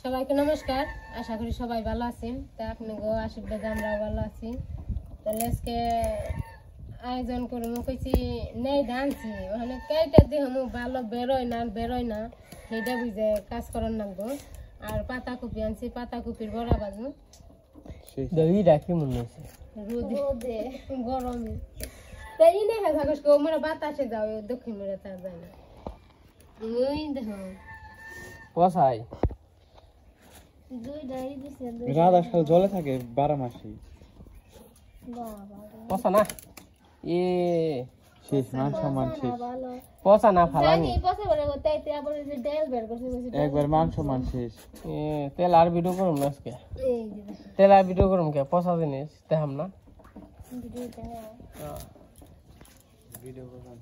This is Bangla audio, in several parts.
সবাইকে নমস্কার, আশা করি সবাই ভালো আছেন। তা আপনাকে আশীর্বাদে আমরাও ভালো আছি। তাহলে আজকে আয়োজন করবো কইছি নেই ধানছি ওখানে কেটে দিয়ে ভালো বেরোয় না সেইটা বুঝে কাজ করার লাগবো। আর পাতাকপি আনছি, পাতাকপির বড়া বাজু রাখি মনে হচ্ছে রোদে গরমে তাই না থাকস মোরা বাতাসে যাও দক্ষিণ মেরে তা যায় না ওই দেখো কষাই রাধা শাল জলে থাকে 12 মাসে পচা না এ শেষ মান সম্মান শেষ পচা না ফালানি একবার মান সম্মান শেষ তেল আর ভিডিও করুম না আজকে তেল আর ভিডিও করুম কে পচা জিনিস দেখাম না ভিডিও করুন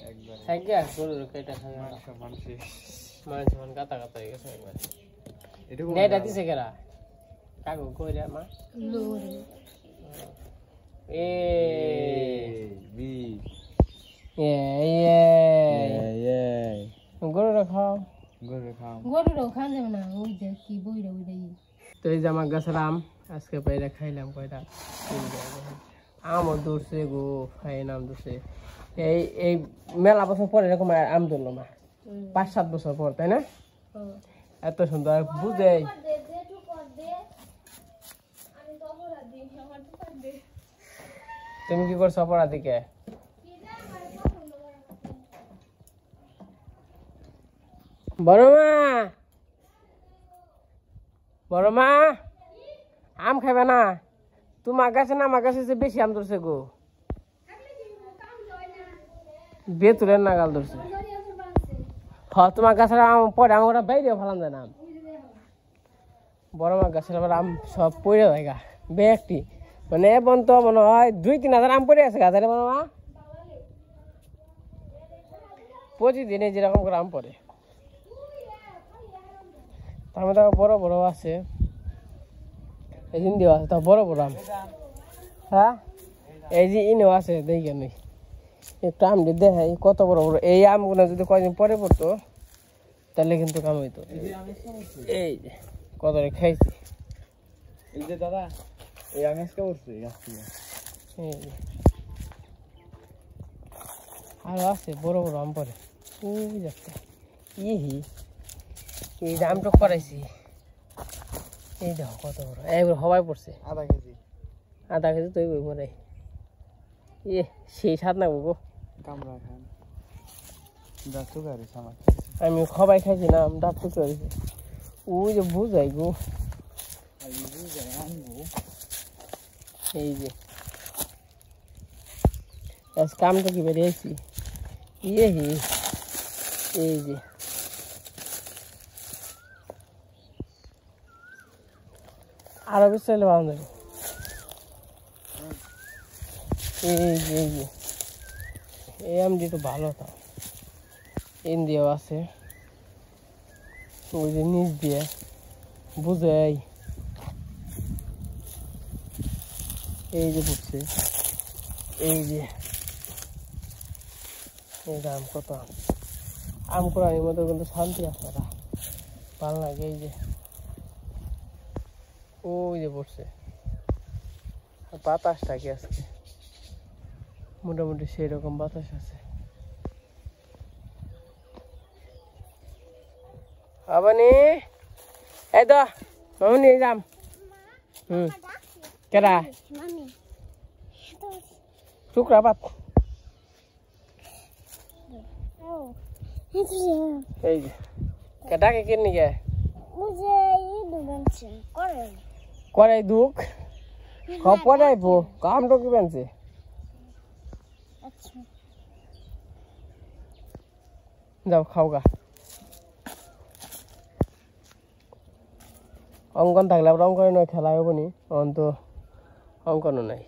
একবার থাকে আর গরু কেটে খায় মান সম্মান শেষ মান কাটা কাটা হয়ে গেছে একবার নেটা দিছে কেরা কাগো কইরা মা লোরে এ বি এ গরু খাও গরু খান যাবে না ওই যে কি বইরা ওই দেই তো এই যে আমার গাছের আম আজকে পাইরা খাইলাম কয়টা আমও ধরছে গো ফাইন আম ধরছে এই মেলা বছর পরে এরকম আম ধরলো না 5-7 বছর পর তাই না এত সুন্দর বুঝে তুমি কি করছো অপরাধীকে বড় মা আম খাবে না তোমার কাছে না আমার কাছে বেশি আম ধরছে গো বেতুরের নাগাল ধরছে তোমার গাছের আম পরে আমরা বাইরে ফেলাম যায় না বড় মা গাছের আবার আম সব পড়ে যায় গা ব্যাগটি মানে এখন তো মনে হয় 2-3 হাজার আম পড়ে আছে গাছের বড় মা প্রতিদিনে যেরকম করে আম পড়ে তার মধ্যে বড় বড় আছে এই দিন দেওয়া আছে তা বড় বড় আম হ্যাঁ এই যে ইনেও আছে দেখে নেই একটু আম দিয়ে দেখাই কত বড় বড় এই আমগুলো যদি কয়দিন পরে পড়তো তাহলে কিন্তু কাম হইতো এই কত খাইছি এই যে দাদা এই আমি আজকে উঠছি গাছ থেকে আর আছে বড় বড় আম পরে ওই যাচ্ছে এই যে আমটক করাইছি এই দেখো কত বড় একবার হওয়াই পড়ছে আধা কেজি তো ওই মনে সেই স্বাদ না গো কামড়া খান দাঁত চুকারে সামার আমি খবাই খাইছি না দাঁত চুকারেছি ওই যে বুঝাই গো এই যে কামটা কি বেরিয়েছি এই যে আরো বেশি চাইলে ভালো যাবে এই আমটি তো ভালো তাও ইন্ডিয়াও আছে ওই যে নিচ দিয়ে বুঝাই এই যে বুঝছে এই যে এই দাম কত আম করার মধ্যে কিন্তু শান্তি আছে না ভালো লাগে এই যে ওই যে পড়ছে বাতাসটা কি আজকে মোটামুটি সেই রকম বাতাস আছে আবানি এই তো মামনি যাম কেডা টুকরা পাত এই যে কেডাকে কিনি গে করে দুঃখ পড়াই পো কাম তো কি বানছে যাও খাও গা অঙ্কন থাকলে আবার অঙ্কনে নয় খেলা হবো নি অন্ত অঙ্কনও নাই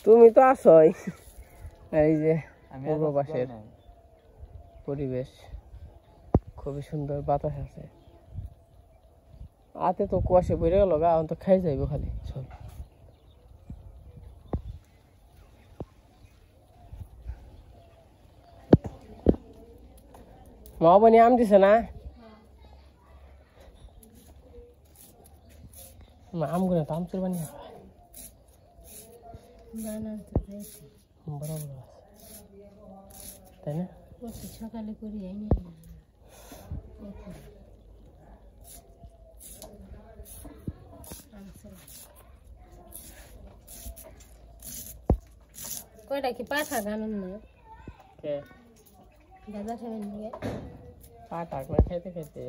তুমি তো আসই এই যে পূর্ব পাশের পরিবেশ খুবই সুন্দর বাতাস আছে আতে তো কুয়াশে বেড়ে গেল গা এখন তো খাই যাইব খালি সব মা বনি আম দিছে না আমগুলো তো আমচুর বানিয়ে বড় বড় তাই না সকালে করি কয়টা কি পাঠা গান না কে দাদা খাবেন দিয়ে পাটা না খেতে খেতে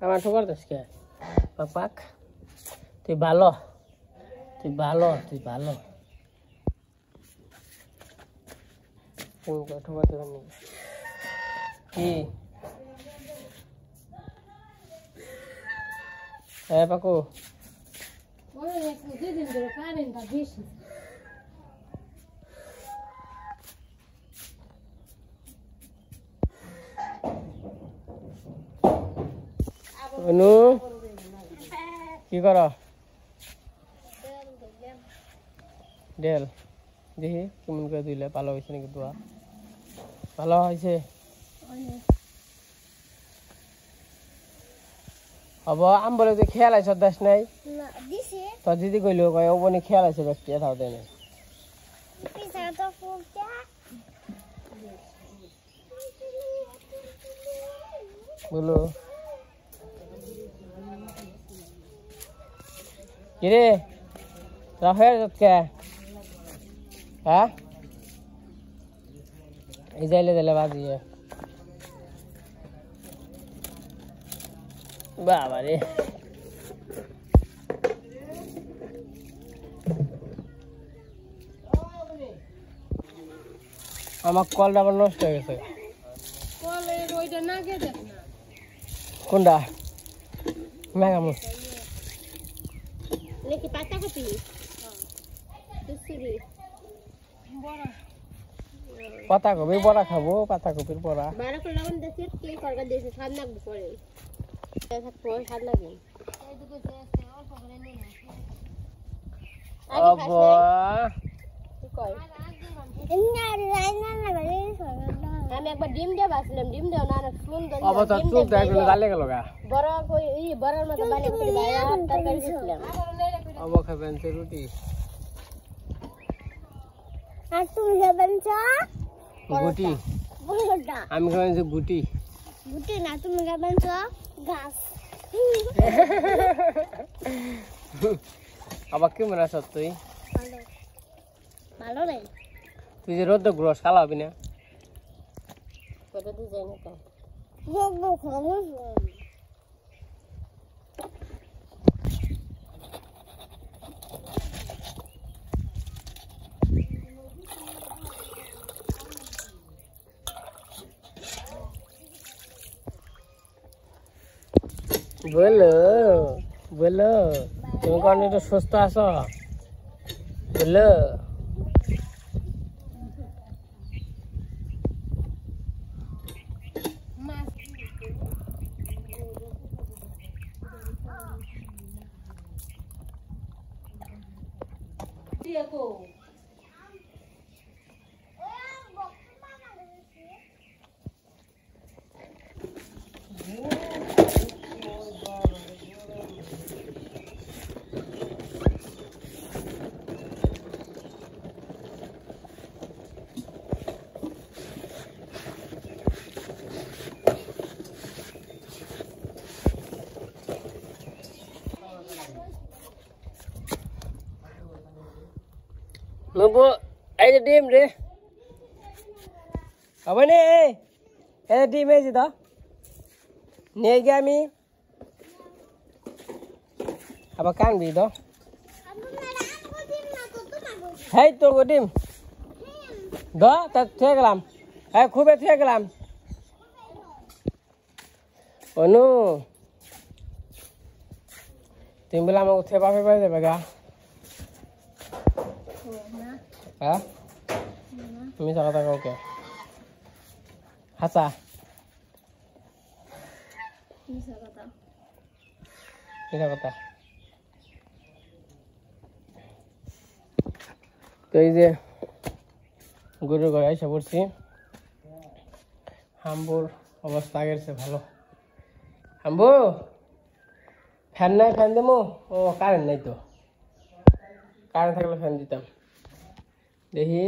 আমার ঠোকর দিস কে পাক তুই ভালো তুই ভালো তুই ভালো ঠোকর দেবেন কি হ্যাঁ পাকু দুদিন ধরে কারেন্টটা বেশি অনু কি কর ডেল দেখি কেমন করে দিলে ভালো হয়েছে নাকি দোয়া ভালো হয়েছে হব আম বলে তুই খেয়াল আছে দেশ নাই তোর দিদি কইলো কয় ও বনি খেয়াল আছে ব্যক্তি এটাও দেয় না বলো কিরে রাফের কে হ্যাঁ এই যাইলে দিলে বাজিয়ে বাবা রে আমার কলটা আবার নষ্ট হয়ে গেছে কলের ওইটা না গে দেখ না কোনটা মেঘামু লেকি পাতা কপি দুসুরি বড় পাতাকপি বড়া খাবো পাতাকপির বড়া বারা করে লাগান দেশে কি করগা দেশে স্বাদ লাগবে পরে থাকবো স্বাদ লাগে এইদিকে দেশে অল্প করে নিয়ে না আব্বা কি কয় আমি একবার ডিম দিয়ে বাসলাম ডিম দেও না সুন্দর আবার তো চুল দেখলে গালে গেল গা বড় কই এই বড়ার মতো বানিয়ে করে ভাই আর তরকারি দিছিলাম আব্বা খাবেন তো রুটি আর তুমি খাবেন চা গুটি বড়টা আমি খাবেন যে গুটি গুটি না তুমি খাবেন চা ঘাস আবার কি মনে আছ তুই ভালো ভালো রে তুই যে রোদ গ্রস খালা হবি না কত দিন যাই না তো গো খাবো বলো বলো তুমি কোন একটু সুস্থ আছো বলো নবো এই যে ডিম রে হবে নে এই ডিম এই যে দাও নিয়ে গিয়ে আমি আবার কানবি দাও হ্যাঁ তোর গো ডিম দাও তা থুয়ে গেলাম হ্যাঁ খুবই থুয়ে গেলাম অনু তুমি বলে আমাকে থেপা ফেপা দেবে গা হ্যাঁ তুমি কথা কাউকে হাসা মিথ্যা কথা তো এই যে গরুর ঘরে এসে পড়ছি। হাম্বুর অবস্থা আগের চেয়ে ভালো। হাম্বু ফ্যান নাই, ফ্যান দেবো? ও কারেন্ট নাই তো, কারেন্ট থাকলে ফ্যান দিতাম। দেখি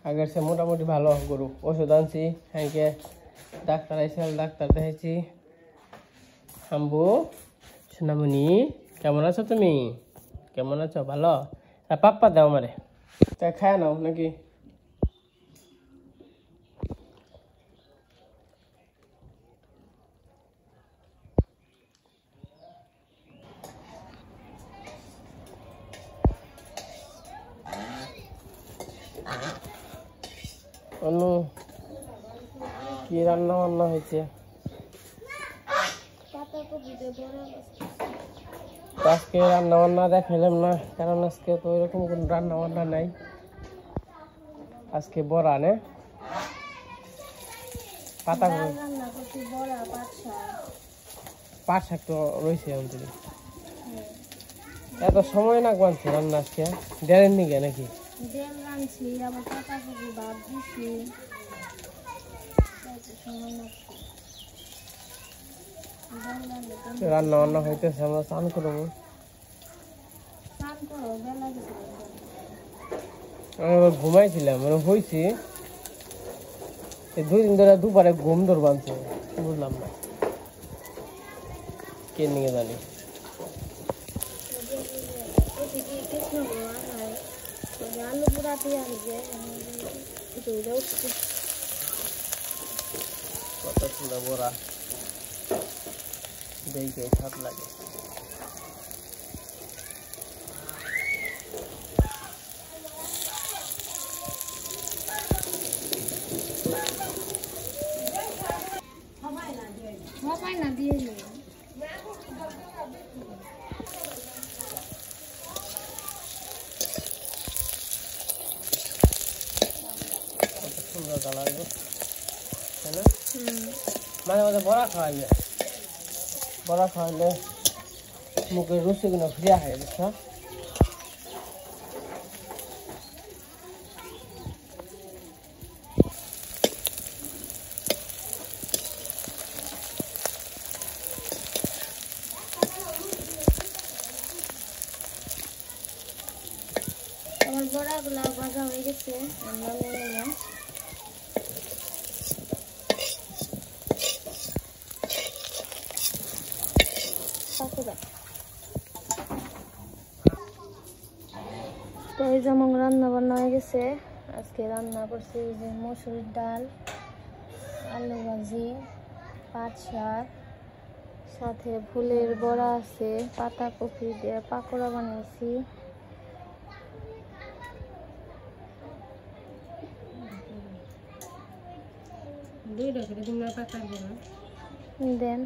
আগের চেয়ে মোটামুটি ভালো গরু। ওষুধ আনছি, হ্যাঁকে ডাক্তার আইসাল, ডাক্তার দেখাইছি। হাম্বু সোনামণি কেমন আছো তুমি? কেমন আছো? ভালো? পাপ্পা দাও মারে, তা খায় নাও নাকি? অনু কি রান্না বান্না হয়েছে? আজকে রান্না বান্না দেখাইলাম না, কারণ আজকে তো এরকম কোন রান্না বান্না নাই। আজকে বড়া নে পাতা পাট শাক তো রয়েছে অলরেডি। এত সময় না বানছে রান্না আজকে, দেড়ের নিগে নাকি? রান্না বান্না হইতেছে, আমরা স্নান করবো। আমি ঘুমাইছিলাম, মানে হয়েছি 2 দিন ধরে দুপুরে ঘুম ধর বানছে, বুঝলাম না কে নিয়ে জানি। কত সুন্দর বড়া, দেখে খারাপ লাগে। সুন্দর কালার, তাই না? মাঝে মাঝে বড়া খাওয়াইলে, বড়া খাওয়াইলে মুখের রুচিগুলো ফিরে হয়, বুঝছো? আমার বড়াগুলো ভাজা হয়ে গেছে, আমরা নিয়ে নিলাম। তো এই যেমন রান্না বান্না হয়ে গেছে। আজকে রান্না করছি যে মসুরির ডাল, আলু ভাজি, পাট শাক, সাথে ফুলের বড়া আছে, পাতাকপি দিয়ে পাকোড়া বানিয়েছি। দেন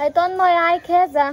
এই তন্ময় আয় খেয়ে যা।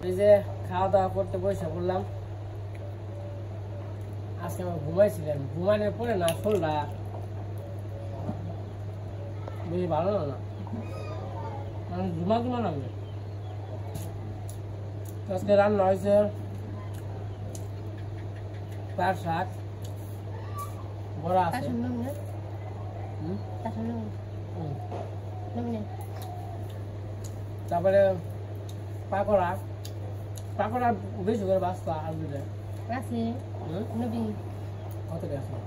এই যে খাওয়া দাওয়া করতে বসে বললাম। আজকে আমার ঘুমাইছিলাম, ঘুমানোর পরে না শরীরটা বেশি ভালো না, ঘুমা লাগবে। আজকে রান্না হয়েছে পাট শাক, বড়া আছে, তারপরে পাকোড়া, পাকোড়া বেশি করে বাস্তা আর দিলে কত আছে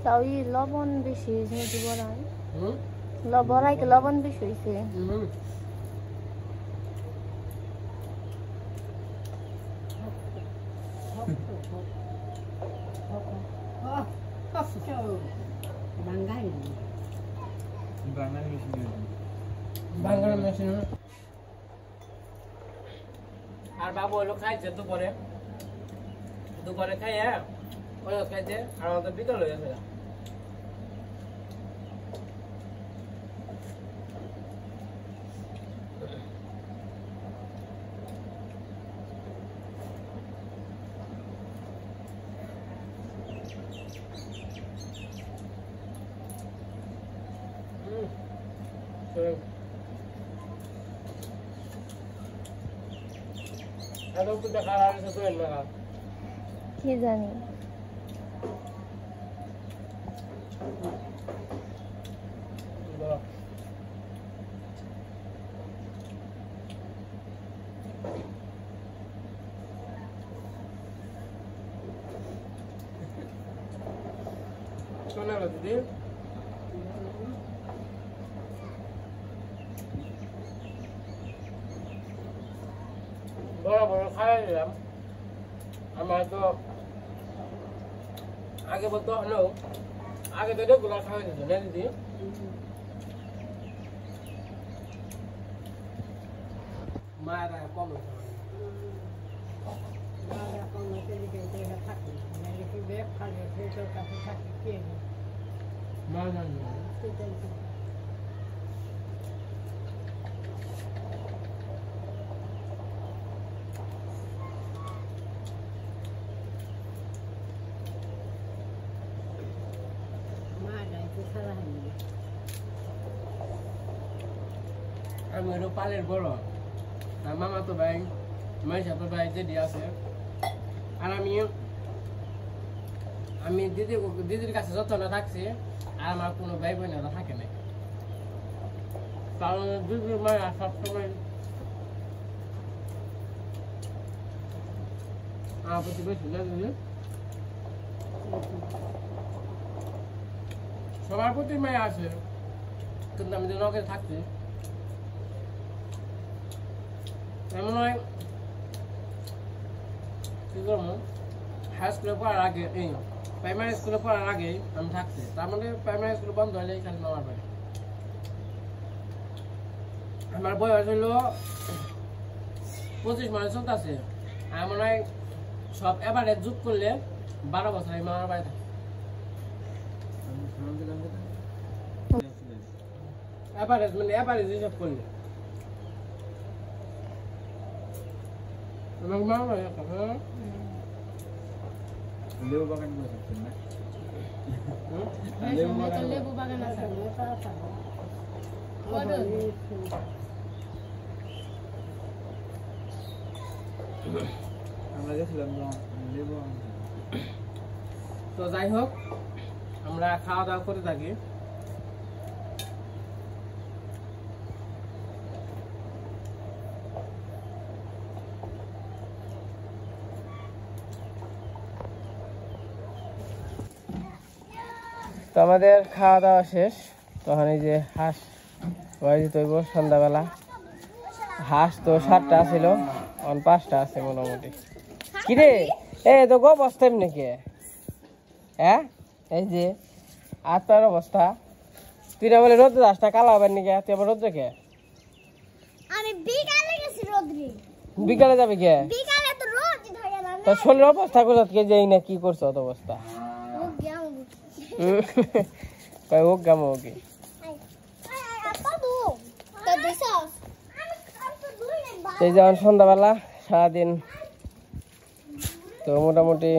তাও লবণ বেশি যেহেতু বড়া, বড়াইতে লবণ বেশি হয়েছে। বাঙালি মেশিন আর বাবু হলো খাইছে দুপুরে খাইয়া ওই খাইছে আর আমাদের বিকাল হয়ে গেছে। কি জানি শোনা দিদি বড় বড় খাওয়া দিলাম। আমার তো আগে বলতো হলো আগে তো রেগুলা খাওয়া দিত না দিদি। মায়েরা কম মা জানি আমি হলো পালের বড় আর মামা তো ভাই মায়ের সাথে ভাই দিদি আছে আর আমি দিদির কাছে যত না থাকছি আর আমার কোনো ভাই বোনেরা থাকে না কারণ দিদির মায়ের সবসময় আমার প্রতি বেশি দিদি সবার প্রতি মায়া আছে কিন্তু আমি যদি নগরে থাকছি এমন হয় কি করবো হাই স্কুলে পড়ার আগে এই প্রাইমারি স্কুলে পড়ার আগেই আমি থাকছি তার মানে প্রাইমারি স্কুল বন্ধ হলে এখানে মামার বাড়ি আমার বয়স হলো 25 মাস চলতেছে আর মনে হয় সব এবারে যোগ করলে 12 বছর আমি মামার বাড়ি থাকি এভারেজ মানে এভারেজ হিসাব করলে আমার মা বাড়ি লেবু বাগান করছেন না? লেবু বাগান আছে আমরা গেছিলাম লেবু তো যাই হোক আমরা খাওয়া দাওয়া করে থাকি তো আমাদের খাওয়া দাওয়া শেষ তখন এই যে হাঁস বাড়ি তৈব সন্ধ্যাবেলা হাঁস তো 7টা ছিল এখন 5টা আছে মোটামুটি কিরে এ তো গো অবস্থা এমনি কে হ্যাঁ এই যে আর তোর অবস্থা তুই না বলে রোদ্র আসটা কালা হবেন নাকি তুই আবার রোদ্র কে আমি বিকালে গেছি রোদ্রে বিকালে যাবে কে বিকালে তো রোজ ধরে না তোর শরীর অবস্থা করছ কে যাই না কি করছ অত অবস্থা ও গেম কই ও গাম ওকে আপা দু তো দিছস এই যেমন সন্ধ্যাবেলা সারাদিন তো মোটামুটি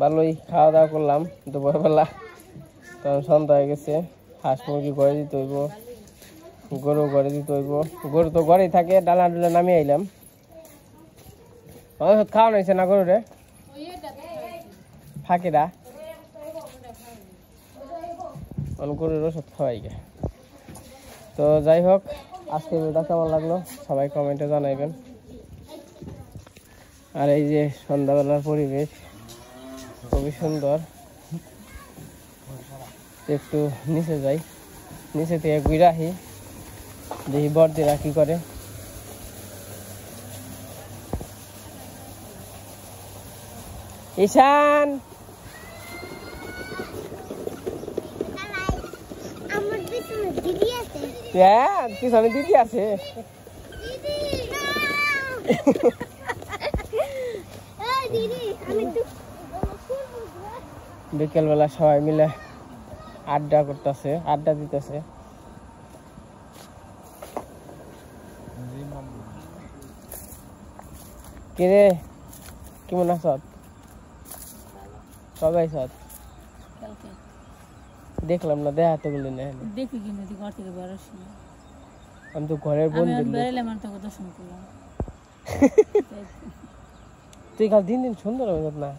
ভালোই খাওয়া দাওয়া করলাম দুপুরবেলা তখন সন্ধ্যা হয়ে গেছে হাঁস মুরগি ঘরে দিতে হইব গরু ঘরে দিতে হইব গরু তো ঘরেই থাকে ডালা ডুলা নামিয়ে আইলাম ওষুধ খাওয়ানো হয়েছে না গরুরে ফাঁকিরা গরুর ওষুধ খাওয়াই গে তো যাই হোক আজকে ভিডিওটা কেমন লাগলো সবাই কমেন্টে জানাইবেন আর এই যে সন্ধ্যাবেলার পরিবেশ খুবই সুন্দর একটু নিচে যাই নিচে থেকে ঘুরে আসি, দেখি বড়দিরা কি করে। ঈশান হ্যাঁ পিছনে দিদি আছে। বিকেলবেলা সবাই মিলে আড্ডা করতেছে, আড্ডা দিতেছে। কিরে কেমন আছ? সবাই সৎ দেখলাম না, দেখা তো বলি না। দেখি কিন্তু ঘর থেকে বেরোস না, আমি তো ঘরের বন্ধু। বেরোলে আমার তোকে দর্শন করলাম। তুই কাল দিন দিন সুন্দর হয়ে যাত না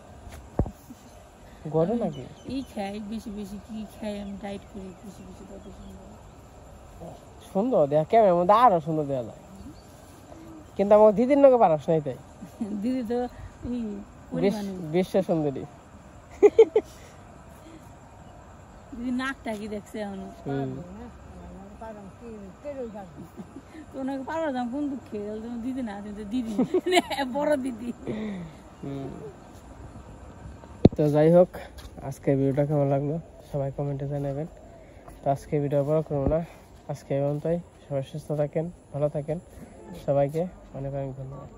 ঘরে নাকি? এই খাই বেশি বেশি, কি খাই আমি ডাইট করি বেশি বেশি, তত সুন্দর সুন্দর দেখা, ক্যামেরার মধ্যে আরো সুন্দর দেখা যায়, কিন্তু আমার দিদির নাকি পারাস নাই তাই। দিদি তো বিশ্ব সুন্দরী। দিদি নাকটা কি দেখছে এখন, তোমাকে পারবা দাম কোন দুঃখে দিদি না, দিদি বড় দিদি। তো যাই হোক, আজকে ভিডিওটা কেমন লাগলো সবাই কমেন্টে জানাবেন। তো আজকে ভিডিও বড় করবো না, আজকে এই পর্যন্তই। সবাই সুস্থ থাকেন, ভালো থাকেন, সবাইকে অনেক অনেক ধন্যবাদ।